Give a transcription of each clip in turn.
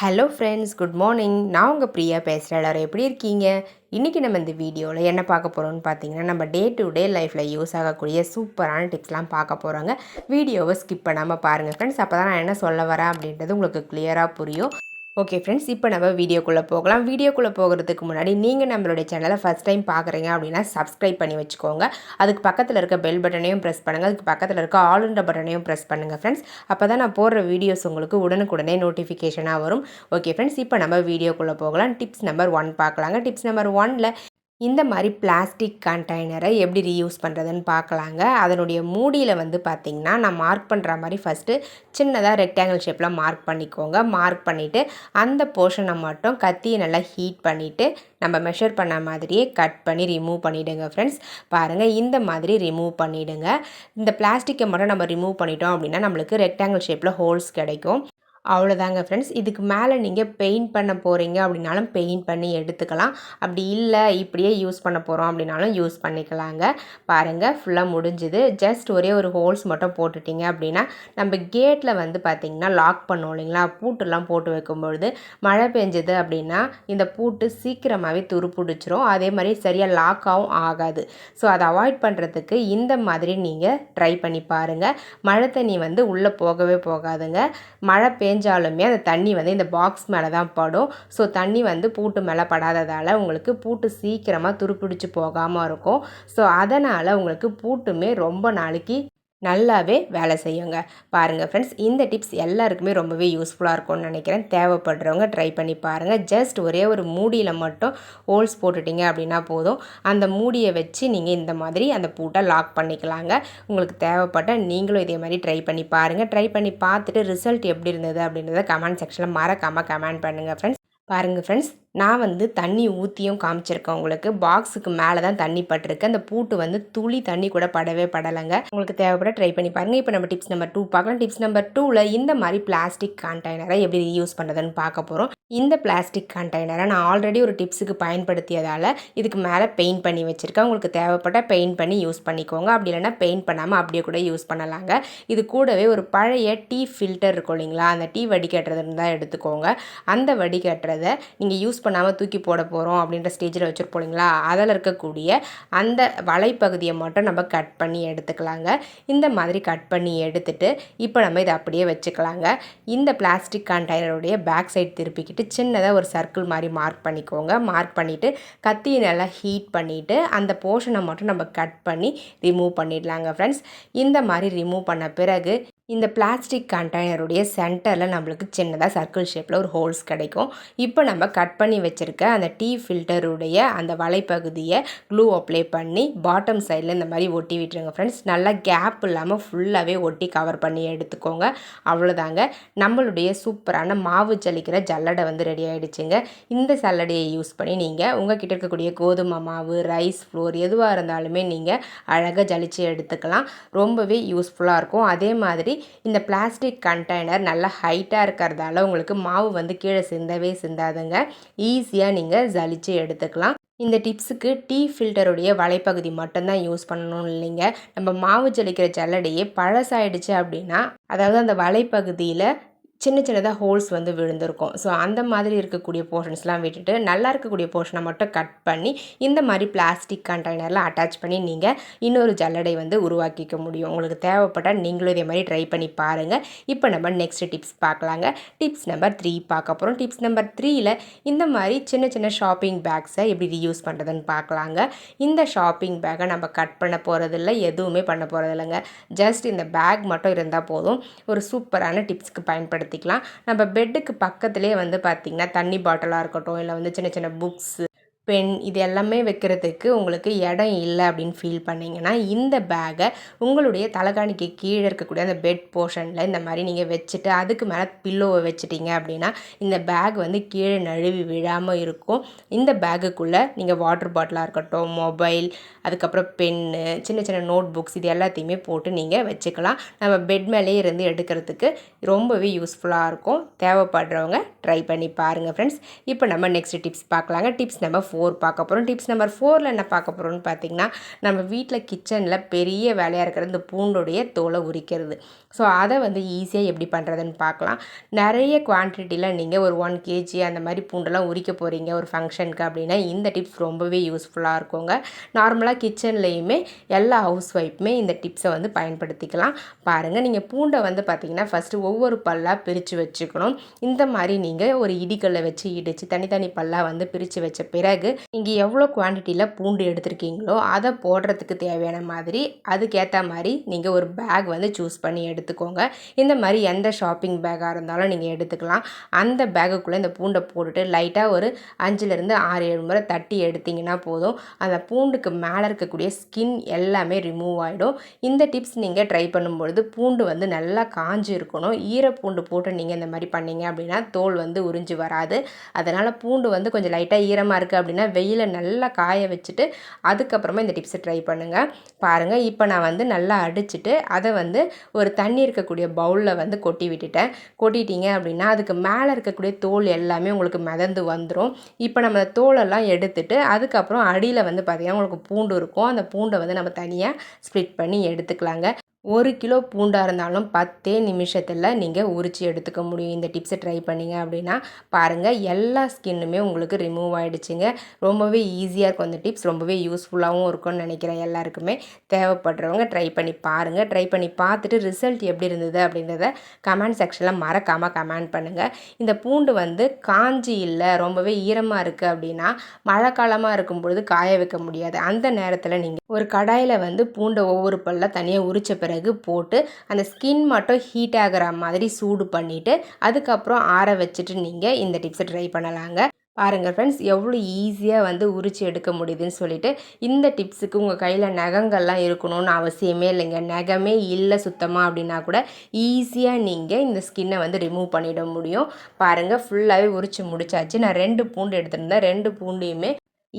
Hello friends, good morning. நான் உங்கள் பிரியா பேசுகிறேன். எல்லோரும் எப்படி இருக்கீங்க? இன்றைக்கி நம்ம இந்த வீடியோவில் என்ன பார்க்க போகிறோம்னு பார்த்தீங்கன்னா, நம்ம டே டு டே லைஃப்பில் யூஸ் ஆகக்கூடிய சூப்பரான டிப்ஸ்லாம் பார்க்க போகிறோங்க. வீடியோவை ஸ்கிப் பண்ணாமல் பாருங்கள் ஃப்ரெண்ட்ஸ். அப்போ தான் நான் என்ன சொல்ல வரேன் அப்படின்றது உங்களுக்கு கிளியராக புரியும். ஓகே ஃப்ரெண்ட்ஸ், இப்போ நம்ம வீடியோக்குள்ளே போகலாம். வீடியோக்குள்ளே போகிறதுக்கு முன்னாடி நீங்கள் நம்மளுடைய சேனலை ஃபஸ்ட் டைம் பார்க்குறீங்க அப்படின்னா சப்ஸ்கிரைப் பண்ணி வச்சுக்கோங்க. அதுக்கு பக்கத்தில் இருக்க பெல் பட்டனையும் ப்ரெஸ் பண்ணுங்கள். அதுக்கு பக்கத்தில் இருக்க ஆல்ன்ற பட்டனையும் ப்ரெஸ் பண்ணுங்கள் ஃப்ரெண்ட்ஸ். அப்போ தான் நான் போடுற வீடியோஸ் உங்களுக்கு உடனுக்குடனே நோட்டிஃபிகேஷனாக வரும். ஓகே ஃப்ரெண்ட்ஸ், இப்போ நம்ம வீடியோக்குள்ளே போகலாம். டிப்ஸ் நம்பர் 1 பார்க்கலாங்க. டிப்ஸ் நம்பர் 1ல் இந்த மாதிரி பிளாஸ்டிக் கண்டெய்னரை எப்படி ரீயூஸ் பண்ணுறதுன்னு பார்க்கலாங்க. அதனுடைய மூடியில் வந்து பார்த்திங்கன்னா, நான் மார்க் பண்ணுற மாதிரி ஃபஸ்ட்டு சின்னதாக ரெக்டாங்கிள் ஷேப்பில் மார்க் பண்ணிக்கோங்க. மார்க் பண்ணிவிட்டு அந்த போர்ஷனை மட்டும் கத்தியை நல்லா ஹீட் பண்ணிவிட்டு நம்ம மெஷர் பண்ண மாதிரியே கட் பண்ணி ரிமூவ் பண்ணிவிடுங்க ஃப்ரெண்ட்ஸ். பாருங்கள், இந்த மாதிரி ரிமூவ் பண்ணிவிடுங்க. இந்த பிளாஸ்டிக்கை மட்டும் நம்ம ரிமூவ் பண்ணிட்டோம் அப்படின்னா நம்மளுக்கு ரெக்டாங்கிள் ஷேப்பில் ஹோல்ஸ் கிடைக்கும். அவ்வளோதாங்க ஃப்ரெண்ட்ஸ். இதுக்கு மேலே நீங்கள் பெயிண்ட் பண்ண போகிறீங்க அப்படின்னாலும் பெயிண்ட் பண்ணி எடுத்துக்கலாம். அப்படி இல்லை இப்படியே யூஸ் பண்ண போகிறோம் அப்படின்னாலும் யூஸ் பண்ணிக்கலாங்க. பாருங்கள், ஃபுல்லாக முடிஞ்சுது. ஜஸ்ட் ஒரே ஒரு ஹோல்ஸ் மட்டும் போட்டுட்டிங்க அப்படின்னா நம்ம கேட்டில் வந்து பார்த்திங்கன்னா லாக் பண்ணோம் இல்லைங்களா, பூட்டெல்லாம் போட்டு வைக்கும்பொழுது மழை பெஞ்சது அப்படின்னா இந்த பூட்டு சீக்கிரமாகவே துருப்பிடிச்சிரும். அதே மாதிரி சரியாக லாக்காகவும் ஆகாது. ஸோ அதை அவாய்ட் பண்ணுறதுக்கு இந்த மாதிரி நீங்கள் ட்ரை பண்ணி பாருங்கள். மழை தண்ணி வந்து உள்ளே போகவே போகாதுங்க. மழை பெஞ்சாலுமே அந்த தண்ணி வந்து இந்த பாக்ஸ் மேலே தான் படும். ஸோ தண்ணி வந்து பூட்டு மேலே படாததால் உங்களுக்கு பூட்டு சீக்கிரமாக துருப்பிடிச்சு போகாமல் இருக்கும். ஸோ அதனால் உங்களுக்கு பூட்டுமே ரொம்ப நாளைக்கு நல்லாவே வேலை செய்யுங்க. பாருங்கள் ஃப்ரெண்ட்ஸ், இந்த டிப்ஸ் எல்லாருக்குமே ரொம்பவே யூஸ்ஃபுல்லாக இருக்கும்னு நினைக்கிறேன். தேவைப்படுறவங்க ட்ரை பண்ணி பாருங்கள். ஜஸ்ட் ஒரே ஒரு மூடியில் மட்டும் ஹோல்ஸ் போட்டுட்டிங்க அப்படின்னா போதும். அந்த மூடியை வச்சு நீங்கள் இந்த மாதிரி அந்த பூட்டை லாக் பண்ணிக்கலாங்க. உங்களுக்கு தேவைப்பட்ட நீங்களும் இதே மாதிரி ட்ரை பண்ணி பாருங்கள். ட்ரை பண்ணி பார்த்துட்டு ரிசல்ட் எப்படி இருந்தது அப்படின்றத கமெண்ட் செக்ஷனில் மறக்காமல் கமெண்ட் பண்ணுங்கள் ஃப்ரெண்ட்ஸ். பாருங்கள் ஃப்ரெண்ட்ஸ், நான் வந்து தண்ணி ஊற்றியும் காமிச்சிருக்கேன் உங்களுக்கு. பாக்ஸுக்கு மேலே தான் தண்ணி பட்டிருக்கு. அந்த பூட்டு வந்து துளி தண்ணி கூட படவே படலைங்க. உங்களுக்கு தேவைப்பட ட்ரை பண்ணி பாருங்கள். இப்போ நம்ம டிப்ஸ் நம்பர் 2 பார்க்கலாம். டிப்ஸ் நம்பர் 2ல் இந்த மாதிரி பிளாஸ்டிக் கண்டெய்னரை எப்படி யூஸ் பண்ணுறதுன்னு பார்க்க போகிறோம். இந்த பிளாஸ்டிக் கண்டெய்னரை நான் ஆல்ரெடி ஒரு டிப்ஸுக்கு பயன்படுத்தியதால் இதுக்கு மேலே பெயிண்ட் பண்ணி வச்சுருக்கேன். உங்களுக்கு தேவைப்பட்ட பெயிண்ட் பண்ணி யூஸ் பண்ணிக்கோங்க. அப்படி இல்லைன்னா பெயிண்ட் பண்ணாமல் அப்படியே கூட யூஸ் பண்ணலாங்க. இது கூடவே ஒரு பழைய டீ ஃபில்டர் இருக்கும் இல்லைங்களா, அந்த டீ வடிகட்டுறது இருந்தால் எடுத்துக்கோங்க. அந்த வடிகட்டுறதை நீங்கள் யூஸ் பண்ணாமல் தூக்கி போட போகிறோம் அப்படின்ற ஸ்டேஜில் வச்சுருப்போம் இல்லைங்களா, அதில் இருக்கக்கூடிய அந்த வலைப்பகுதியை மட்டும் நம்ம கட் பண்ணி எடுத்துக்கலாங்க. இந்த மாதிரி கட் பண்ணி எடுத்துட்டு இப்போ நம்ம இதை அப்படியே வச்சுக்கலாங்க. இந்த பிளாஸ்டிக் கண்டெய்னருடைய பேக் சைடு திருப்பிக்கிட்டு சின்னதாக ஒரு சர்க்கிள் மாதிரி மார்க் பண்ணிக்கோங்க. மார்க் பண்ணிவிட்டு கத்தியை நல்லா ஹீட் பண்ணிவிட்டு அந்த போர்ஷனை மட்டும் நம்ம கட் பண்ணி ரிமூவ் பண்ணிடலாங்க ஃப்ரெண்ட்ஸ். இந்த மாதிரி ரிமூவ் பண்ண பிறகு இந்த பிளாஸ்டிக் கண்டெய்னருடைய சென்டரில் நம்மளுக்கு சின்னதாக சர்க்கிள் ஷேப்பில் ஒரு ஹோல்ஸ் கிடைக்கும். இப்போ நம்ம கட் பண்ணி வச்சுருக்க அந்த டீ ஃபில்டருடைய அந்த வலைப்பகுதியை க்ளூ அப்ளை பண்ணி பாட்டம் சைடில் இந்த மாதிரி ஒட்டி விட்டுருங்க ஃப்ரெண்ட்ஸ். நல்லா கேப் இல்லாமல் ஃபுல்லாகவே ஒட்டி கவர் பண்ணி எடுத்துக்கோங்க. அவ்வளோதாங்க, நம்மளுடைய சூப்பரான மாவு ஜலிக்கிற ஜல்லடை வந்து ரெடி ஆகிடுச்சுங்க. இந்த சல்லடையை யூஸ் பண்ணி நீங்கள் உங்கள்கிட்ட இருக்கக்கூடிய கோதுமை மாவு, ரைஸ் ஃப்ளோர் எதுவாக இருந்தாலுமே நீங்கள் அழகாக ஜலிச்சு எடுத்துக்கலாம். ரொம்பவே யூஸ்ஃபுல்லாக இருக்கும். அதே மாதிரி இந்த பிளாஸ்டிக் கண்டெய்னர் நல்லா ஹைட்டாக இருக்கிறதால உங்களுக்கு மாவு வந்து கீழே சிந்தாதுங்க. ஈஸியாக நீங்கள் ஜலிச்சு எடுத்துக்கலாம். இந்த டிப்ஸுக்கு டீ ஃபில்டருடைய வலைப்பகுதி மட்டும்தான் யூஸ் பண்ணணும் இல்லைங்க. நம்ம மாவு ஜலிக்கிற ஜல்லடையே பழசாயிடுச்சு அப்படின்னா, அதாவது அந்த வலைப்பகுதியில் சின்னதாக ஹோல்ஸ் வந்து விழுந்திருக்கும். ஸோ அந்த மாதிரி இருக்கக்கூடிய போர்ஷன்ஸ்லாம் விட்டுட்டு நல்லா இருக்கக்கூடிய போர்ஷனை மட்டும் கட் பண்ணி இந்த மாதிரி பிளாஸ்டிக் கண்டெய்னரில் அட்டாச் பண்ணி நீங்கள் இன்னொரு ஜல்லடை வந்து உருவாக்கிக்க முடியும். உங்களுக்கு தேவைப்பட்டால் நீங்களும் இதே மாதிரி ட்ரை பண்ணி பாருங்கள். இப்போ நம்ம நெக்ஸ்ட் டிப்ஸ் பார்க்கலாங்க. டிப்ஸ் நம்பர் 3 பார்க்க போகிறோம். டிப்ஸ் நம்பர் 3ல் இந்த மாதிரி சின்ன ஷாப்பிங் பேக்ஸை எப்படி ரீயூஸ் பண்ணுறதுன்னு பார்க்கலாங்க. இந்த ஷாப்பிங் பேக்கை நம்ம கட் பண்ண போகிறதில்ல, எதுவுமே பண்ண போகிறதில்லைங்க. ஜஸ்ட் இந்த பேக் மட்டும் இருந்தால் போதும். ஒரு சூப்பரான டிப்ஸ்க்கு பயன்படுத்திக்கலாம். நம்ம பெட்டுக்கு பக்கத்துலேயே வந்து பார்த்திங்கன்னா தண்ணி பாட்டிலாக இருக்கட்டும், இல்லை வந்து சின்ன புக்ஸ், பென் இது எல்லாமே வைக்கிறதுக்கு உங்களுக்கு இடம் இல்லை அப்படின்னு ஃபீல் பண்ணிங்கன்னா இந்த பேக்கை உங்களுடைய தலைகாணிக்கு கீழே இருக்கக்கூடிய அந்த பெட் போர்ஷனில் இந்த மாதிரி நீங்கள் வச்சுட்டு அதுக்கு மேலே பில்லோவை வச்சுட்டிங்க அப்படின்னா இந்த பேக் வந்து கீழே நழுவி விழாமல் இருக்கும். இந்த பேக்குக்குள்ளே நீங்கள் வாட்டர் பாட்டிலாக இருக்கட்டும், மொபைல், அதுக்கப்புறம் பென்னு, சின்ன நோட் புக்ஸ் இது எல்லாத்தையுமே போட்டு நீங்கள் வச்சுக்கலாம். நம்ம பெட் மேலேயே இருந்து எடுக்கிறதுக்கு ரொம்பவே யூஸ்ஃபுல்லாக இருக்கும். தேவைப்படுறவங்க ட்ரை பண்ணி பாருங்கள் ஃப்ரெண்ட்ஸ். இப்போ நம்ம நெக்ஸ்ட் டிப்ஸ் பார்க்கலாங்க. டிப்ஸ் நம்பர் 4 4 பார்க்க போகிறோம். டிப்ஸ் நம்பர் 4ல் என்ன பார்க்க போகிறோம்னு பார்த்தீங்கன்னா, நம்ம வீட்டில் கிச்சனில் பெரிய வேலையாக இருக்கிற இந்த பூண்டுடைய தோலை உரிக்கிறது. ஸோ அதை வந்து ஈஸியாக எப்படி பண்ணுறதுன்னு பார்க்கலாம். நிறைய குவான்டிட்டியில் நீங்கள் ஒரு 1 கேஜி அந்த மாதிரி பூண்டெல்லாம் உரிக்க போகிறீங்க ஒரு ஃபங்க்ஷனுக்கு அப்படின்னா இந்த டிப்ஸ் ரொம்பவே யூஸ்ஃபுல்லாக இருக்குங்க. நார்மலாக கிச்சன்லேயுமே எல்லா ஹவுஸ் ஒய்ஃப்புமே இந்த டிப்ஸை வந்து பயன்படுத்திக்கலாம். பாருங்கள், நீங்கள் பூண்டை வந்து பார்த்திங்கன்னா ஃபஸ்ட்டு ஒவ்வொரு பல்லாக பிரித்து வச்சுக்கணும். இந்த மாதிரி நீங்கள் ஒரு இடிக்கல்லை வச்சு இடித்து தனித்தனி பல்லாக வந்து பிரித்து வச்ச பிறகு நீங்கள் எவ்வளோ குவான்டிட்டியில் பூண்டு எடுத்துருக்கீங்களோ அதை போடுறதுக்கு தேவையான மாதிரி அதுக்கேற்ற மாதிரி நீங்கள் ஒரு பேக் வந்து சூஸ் பண்ணி எடுத்துக்கோங்க. இந்த மாதிரி எந்த ஷாப்பிங் பேக்காக இருந்தாலும் நீங்கள் எடுத்துக்கலாம். அந்த பேக்குக்குள்ளே இந்த பூண்டை போட்டுட்டு லைட்டாக ஒரு 5லேருந்து 6-7 முறை தட்டி எடுத்திங்கன்னா போதும். அந்த பூண்டுக்கு மேலே இருக்கக்கூடிய ஸ்கின் எல்லாமே ரிமூவ் ஆகிடும். இந்த டிப்ஸ் நீங்கள் ட்ரை பண்ணும்பொழுது பூண்டு வந்து நல்லா காஞ்சி இருக்கணும். ஈரப்பூண்டு போட்டு நீங்கள் இந்த மாதிரி பண்ணீங்க அப்படின்னா தோல் வந்து உறிஞ்சி வராது. அதனால் பூண்டு வந்து கொஞ்சம் லைட்டாக ஈரமாக இருக்குது அப்படின்னா வெயில நல்லா காய வச்சுட்டு அதுக்கப்புறமா இந்த டிப்ஸை ட்ரை பண்ணுங்கள். பாருங்கள், இப்போ நான் வந்து நல்லா அடிச்சுட்டு அதை வந்து ஒரு தண்ணி இருக்கக்கூடிய பவுலில் வந்து கொட்டி விட்டுட்டேன். கொட்டிட்டீங்க அப்படின்னா அதுக்கு மேலே இருக்கக்கூடிய தோல் எல்லாமே உங்களுக்கு மிதந்து வந்துடும். இப்போ நம்ம தோலெல்லாம் எடுத்துட்டு அதுக்கப்புறம் அடியில் வந்து பார்த்திங்கன்னா உங்களுக்கு பூண்டு இருக்கும். அந்த பூண்டை வந்து நம்ம தனியாக ஸ்ப்ளிட் பண்ணி எடுத்துக்கலாங்க. 1 கிலோ பூண்டாக இருந்தாலும் 10 நிமிஷத்தில் நீங்கள் உரித்து எடுத்துக்க முடியும். இந்த டிப்ஸை ட்ரை பண்ணிங்க அப்படின்னா பாருங்கள், எல்லா ஸ்கின்னுமே உங்களுக்கு ரிமூவ் ஆகிடுச்சுங்க. ரொம்பவே ஈஸியாக இருக்கும். அந்த டிப்ஸ் ரொம்பவே யூஸ்ஃபுல்லாகவும் இருக்கும்னு நினைக்கிறேன். எல்லாருக்குமே தேவைப்படுறவங்க ட்ரை பண்ணி பாருங்கள். ட்ரை பண்ணி பார்த்துட்டு ரிசல்ட் எப்படி இருந்தது அப்படின்றத கமெண்ட் செக்ஷனில் மறக்காமல் கமெண்ட் பண்ணுங்கள். இந்த பூண்டு வந்து காஞ்சி இல்லை ரொம்பவே ஈரமாக இருக்குது அப்படின்னா மழை காலமாக இருக்கும் பொழுது காய வைக்க முடியாது. அந்த நேரத்தில் நீங்கள் ஒரு கடாயில் வந்து பூண்டை ஒவ்வொரு பல்லாக தனியாக உரித்த பிறகு போட்டு அந்த ஸ்கின் மட்டும் ஹீட் ஆகிற மாதிரி சூடு பண்ணிவிட்டு அதுக்கப்புறம் ஆற வச்சுட்டு நீங்கள் இந்த டிப்ஸை ட்ரை பண்ணலாங்க. பாருங்கள் ஃப்ரெண்ட்ஸ், எவ்வளோ ஈஸியாக வந்து உரித்து எடுக்க முடியுதுன்னு சொல்லிட்டு. இந்த டிப்ஸுக்கு உங்கள் கையில் நகங்கள்லாம் இருக்கணும்னு அவசியமே இல்லைங்க. நகமே இல்லை சுத்தமாக அப்படின்னா கூட ஈஸியாக நீங்கள் இந்த ஸ்கின்னை வந்து ரிமூவ் பண்ணிட முடியும். பாருங்கள், ஃபுல்லாகவே உரித்து முடிச்சாச்சு. நான் 2 பூண்டு எடுத்துருந்தேன். 2 பூண்டையுமே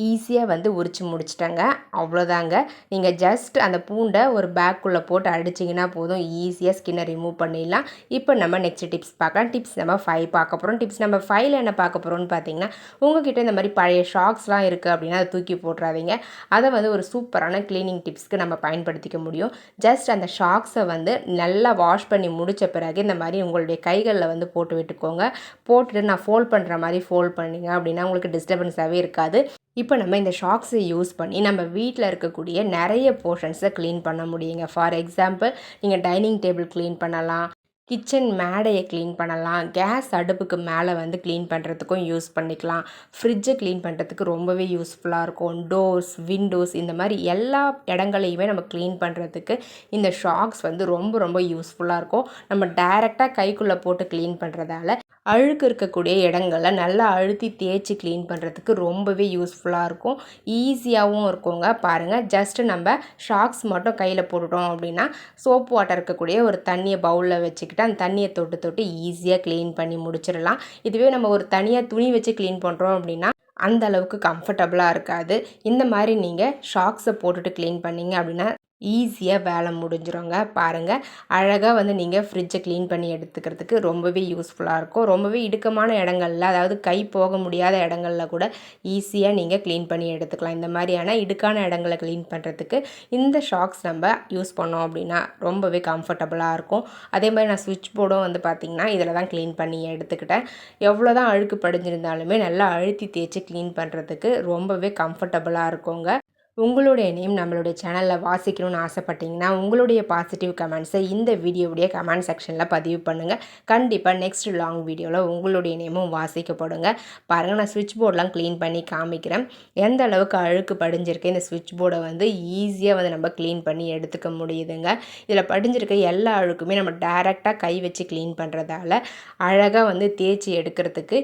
ஈஸியாக வந்து உரித்து முடிச்சிட்டேங்க. அவ்வளோதாங்க. நீங்கள் ஜஸ்ட் அந்த பூண்டை ஒரு பேக்குள்ளே போட்டு அடிச்சிங்கன்னா போதும், ஈஸியாக ஸ்கின்னை ரிமூவ் பண்ணிடலாம். இப்போ நம்ம நெக்ஸ்ட் டிப்ஸ் பார்க்கலாம். டிப்ஸ் நம்பர் 5 பார்க்க போகிறோம். டிப்ஸ் நம்பர் 5ல் என்ன பார்க்க போகிறோம்னு பார்த்தீங்கன்னா, உங்கள்கிட்ட இந்த மாதிரி பழைய ஷாக்ஸ்லாம் இருக்குது அப்படின்னா அதை தூக்கி போட்டுறாதீங்க. அதை வந்து ஒரு சூப்பரான க்ளீனிங் டிப்ஸ்க்கு நம்ம பயன்படுத்திக்க முடியும். ஜஸ்ட் அந்த ஷாக்ஸை வந்து நல்லா வாஷ் பண்ணி முடித்த பிறகு இந்த மாதிரி உங்களுடைய கைகளில் வந்து போட்டு விட்டுக்கோங்க. போட்டுட்டு நான் ஃபோல்ட் பண்ணுற மாதிரி ஃபோல்ட் பண்ணிங்க அப்படின்னா உங்களுக்கு டிஸ்டர்பன்ஸாகவே இருக்காது. இப்போ நம்ம இந்த ஷாக்ஸை யூஸ் பண்ணி நம்ம வீட்டில் இருக்கக்கூடிய நிறைய போர்ஷன்ஸை க்ளீன் பண்ண முடியுங்க. ஃபார் எக்ஸாம்பிள், நீங்கள் டைனிங் டேபிள் க்ளீன் பண்ணலாம், கிச்சன் மேடையை க்ளீன் பண்ணலாம், கேஸ் அடுப்புக்கு மேலே வந்து க்ளீன் பண்ணுறதுக்கும் யூஸ் பண்ணிக்கலாம், ஃப்ரிட்ஜை க்ளீன் பண்ணுறதுக்கு ரொம்பவே யூஸ்ஃபுல்லாக இருக்கும், டோர்ஸ், விண்டோஸ் இந்த மாதிரி எல்லா இடங்களையுமே நம்ம க்ளீன் பண்ணுறதுக்கு இந்த ஷாக்ஸ் வந்து ரொம்ப ரொம்ப யூஸ்ஃபுல்லாக இருக்கும். நம்ம டைரெக்டாக கைக்குள்ளே போட்டு க்ளீன் பண்ணுறதால அழுக்கு இருக்கக்கூடிய இடங்களை நல்லா அழுத்தி தேய்ச்சி க்ளீன் பண்ணுறதுக்கு ரொம்பவே யூஸ்ஃபுல்லாக இருக்கும். ஈஸியாகவும் இருக்குங்க. பாருங்கள், ஜஸ்ட்டு நம்ம ஷாக்ஸ் மட்டும் கையில் போட்டுட்டோம் அப்படின்னா சோப் வாட்டர் இருக்கக்கூடிய ஒரு தண்ணியை பவுலில் வச்சுக்கிட்டு அந்த தண்ணியை தொட்டு தொட்டு ஈஸியாக க்ளீன் பண்ணி முடிச்சிடலாம். இதுவே நம்ம ஒரு தனியாக துணி வச்சு க்ளீன் பண்ணுறோம் அப்படின்னா அந்த அளவுக்கு கம்ஃபர்டபுளாக இருக்காது. இந்த மாதிரி நீங்கள் ஷாக்ஸை போட்டுட்டு க்ளீன் பண்ணிங்க அப்படின்னா ஈஸியாக வேலை முடிஞ்சிடுங்க. பாருங்கள், அழகாக வந்து நீங்கள் ஃப்ரிட்ஜை க்ளீன் பண்ணி எடுத்துக்கிறதுக்கு ரொம்பவே யூஸ்ஃபுல்லாக இருக்கும். ரொம்பவே இடுக்கமான இடங்களில், அதாவது கை போக முடியாத இடங்களில் கூட ஈஸியாக நீங்கள் க்ளீன் பண்ணி எடுத்துக்கலாம். இந்த மாதிரியான இடுக்கான இடங்களை க்ளீன் பண்ணுறதுக்கு இந்த ஷாக்ஸ் நம்ம யூஸ் பண்ணோம் அப்படின்னா ரொம்பவே கம்ஃபர்டபுளாக இருக்கும். அதே மாதிரி நான் ஸ்விட்ச் போர்டும் வந்து பார்த்திங்கன்னா இதில் தான் க்ளீன் பண்ணி எடுத்துக்கிட்டேன். எவ்வளோ தான் அழுக்கு படிஞ்சிருந்தாலுமே நல்லா அழுத்தி தேய்ச்சி க்ளீன் பண்ணுறதுக்கு ரொம்பவே கம்ஃபர்டபுளாக இருக்குங்க. உங்களுடைய நேம் நம்மளுடைய சேனலில் வாசிக்கணும்னு ஆசைப்பட்டீங்கன்னா உங்களுடைய பாசிட்டிவ் கமெண்ட்ஸை இந்த வீடியோவுடைய கமெண்ட் செக்ஷனில் பதிவு பண்ணுங்கள். கண்டிப்பாக நெக்ஸ்ட் லாங் வீடியோவில் உங்களுடைய நேமும் வாசிக்கப்படுங்க. பாருங்கள், நான் ஸ்விட்ச் போர்டெலாம் க்ளீன் பண்ணி காமிக்கிறேன். எந்த அளவுக்கு அழுக்கு படிஞ்சிருக்கு இந்த ஸ்விட்ச் போர்டை வந்து ஈஸியாக வந்து நம்ம க்ளீன் பண்ணி எடுத்துக்க முடியுதுங்க. இதில் படிஞ்சிருக்க எல்லா அழுக்குமே நம்ம டைரெக்டாக கை வச்சு க்ளீன் பண்ணுறதால அழகாக வந்து தேய்ச்சி எடுக்கிறதுக்கு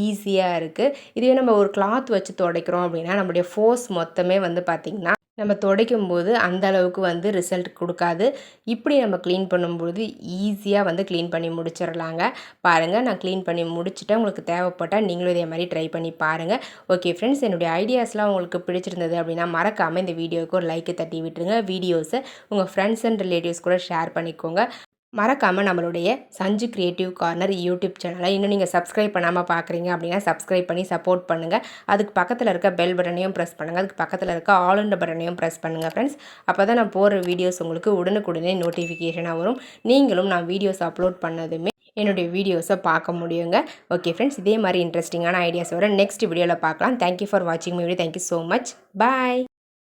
ஈஸியாக இருக்குது. இதுவே நம்ம ஒரு கிளாத் வச்சு துடைக்கிறோம் அப்படின்னா நம்மளுடைய ஃபோர்ஸ் மொத்தமே வந்து பார்த்திங்கன்னா நம்ம துடைக்கும் போது அந்த அளவுக்கு வந்து ரிசல்ட் கொடுக்காது. இப்படி நம்ம க்ளீன் பண்ணும்பொழுது ஈஸியாக வந்து க்ளீன் பண்ணி முடிச்சிடலாங்க. பாருங்கள், நான் க்ளீன் பண்ணி முடிச்சுட்டேன். உங்களுக்கு தேவைப்பட்டால் நீங்களும் இதே மாதிரி ட்ரை பண்ணி பாருங்கள். ஓகே ஃப்ரெண்ட்ஸ், என்னுடைய ஐடியாஸ்லாம் உங்களுக்கு பிடிச்சிருந்தது அப்படின்னா மறக்காமல் இந்த வீடியோவுக்கு ஒரு லைக்கு தட்டி விட்டுருங்க. வீடியோஸை உங்கள் ஃப்ரெண்ட்ஸ் அண்ட் ரிலேட்டிவ்ஸ் கூட ஷேர் பண்ணிக்கோங்க. மறக்காமல் நம்மளுடைய சஞ்சு கிரியேட்டிவ் கார்னர் யூடியூப் சேனலை இன்னும் நீங்கள் சப்ஸ்கிரைப் பண்ணாமல் பார்க்குறீங்க அப்படின்னா சப்ஸ்கிரைப் பண்ணி சப்போர்ட் பண்ணுங்கள். அதுக்கு பக்கத்தில் இருக்க பெல் பட்டனையும் ப்ரெஸ் பண்ணுங்கள். அதுக்கு பக்கத்தில் இருக்க ஆல் பட்டனையும் ப்ரெஸ் பண்ணுங்கள் ஃப்ரெண்ட்ஸ். அப்போ தான் நான் போடுற வீடியோஸ் உங்களுக்கு உடனுக்குடனே நோட்டிஃபிகேஷனாக வரும். நீங்களும் நான் வீடியோஸ் அப்லோட் பண்ணதுமே என்னுடைய வீடியோஸை பார்க்க முடியுங்க. ஓகே ஃப்ரெண்ட்ஸ், இதே மாதிரி இன்ட்ரெஸ்டிங்கான ஐடியாஸ் வர நெக்ஸ்ட் வீடியோவில் பார்க்கலாம். தேங்க்யூ ஃபார் வாட்சிங் my video. Thank you so much. Bye.